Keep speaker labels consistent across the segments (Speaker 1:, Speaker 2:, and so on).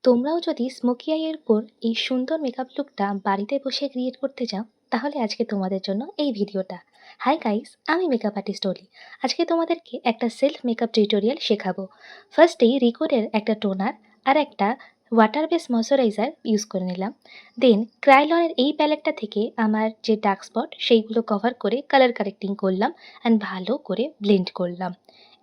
Speaker 1: তোমরাও যদি স্মোকি আইয়ের উপর এই সুন্দর মেকআপ লুকটা বাড়িতে বসে ক্রিয়েট করতে চাও, তাহলে আজকে তোমাদের জন্য এই ভিডিওটা। হাই গাইস, আমি মেকআপ আর্টিস্ট অলি। আজকে তোমাদেরকে একটা সেলফ মেকআপ টিউটোরিয়াল শেখাবো। ফার্স্টেই রিকোডের একটা টোনার আর একটা ওয়াটার বেস ময়শ্চারাইজার ইউজ করে নিলাম। দেন ক্রাইলনের এই প্যালেটটা থেকে আমার যে ডার্ক স্পট সেইগুলো কভার করে কালার কারেক্টিং করলাম অ্যান্ড ভালো করে ব্লেন্ড করলাম।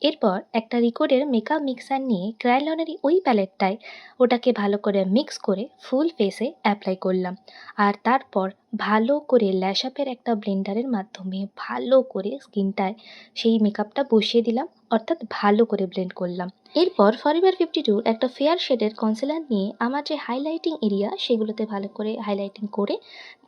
Speaker 1: এরপর একটা রিকোডের মেকআপ মিক্সার নিয়ে ক্রাইলনের ওই প্যালেটটায় ওটাকে ভালো করে মিক্স করে ফুল ফেসে অ্যাপ্লাই করলাম। আর তারপর ভালো করে ল্যাশ আপের একটা ব্লেন্ডারের মাধ্যমে ভালো করে স্কিনটায় সেই মেকআপটা বসিয়ে দিলাম, অর্থাৎ ভালো করে ব্লেন্ড করলাম। এরপর ফরএভার 52 একটা ফেয়ার শেডের কনসিলার নিয়ে আমার যে হাইলাইটিং এরিয়া সেগুলোতে ভালো করে হাইলাইটিং করে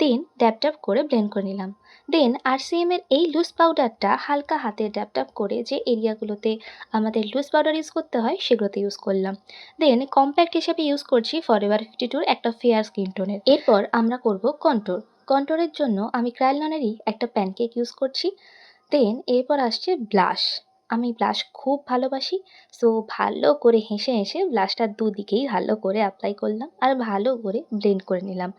Speaker 1: দেন ড্যাপ ড্যাপ করে ব্লেন্ড করে নিলাম। দেন আরসিএম এর এই লুজ পাউডারটা হালকা হাতে ড্যাপ ড্যাপ করে যে এরিয়াগুলোতে আমাদের লুজ পাউডার ইউজ করতে হয় সেগুলোতে ইউজ করলাম। দেন কম্প্যাক্ট হিসেবে ইউজ করছি ফরএভার 52 একটা ফেয়ার স্কিন টোনের। এরপর আমরা করব কন্ট্রোর। কন্ট্রোরের জন্য আমি ক্রাইলনেরই একটা প্যানকেক ইউজ করছি। দেন এরপর আসছে ব্লাশ। আমি ব্লাশ খুব ভালোবাসি, সো ভালো করে হেসে হেসে ব্লাশটা দুদিকেই ভালো করে অ্যাপ্লাই করলাম আর ভালো করে ব্লেন্ড করে নিলাম।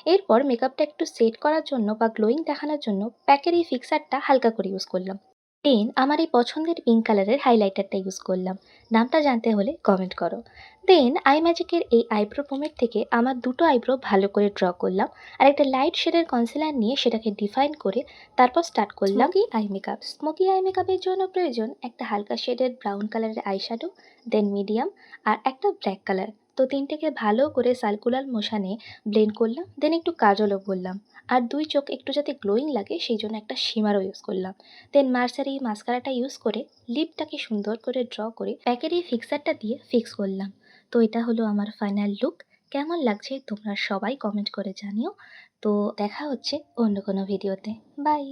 Speaker 1: এরপর মেকআপটা একটু সেট করার জন্য বা গ্লোয়িং দেখানোর জন্য প্যাকের এই ফিক্সারটা হালকা করে ইউজ করলাম। দেন আমার এই পছন্দের পিঙ্ক কালারের হাইলাইটারটা ইউজ করলাম। নামটা জানতে হলে কমেন্ট করো। দেন আই ম্যাজিকের এই আইব্রো পোমের থেকে আমার দুটো আইব্রো ভালো করে ড্র করলাম আর একটা লাইট শেডের কনসিলার নিয়ে সেটাকে ডিফাইন করে তারপর স্টার্ট করলাম কি আই মেকআপ। স্মোকি আই মেকআপের জন্য প্রয়োজন একটা হালকা শেডের ব্রাউন কালারের আইশ্যাডো, দেন মিডিয়াম আর একটা ব্ল্যাক কালার। তো তিনটেকে ভালো করে সার্কুলার মোশনে ব্লেন্ড করলাম। দেন একটু কাজলও করলাম আর দুই চোখ একটু যাতে গ্লোয়িং লাগে সেই জন্য একটা শিমারও ইউজ করলাম। দেন মার্সার এই মাস্কারাটা ইউজ করে লিপটাকে সুন্দর করে ড্র করে প্যাকের এই ফিক্সারটা দিয়ে ফিক্স করলাম। তো এটা হলো আমার ফাইনাল লুক। কেমন লাগছে তোমরা সবাই কমেন্ট করে জানিও। তো দেখা হচ্ছে অন্য কোনো ভিডিওতে। বাই।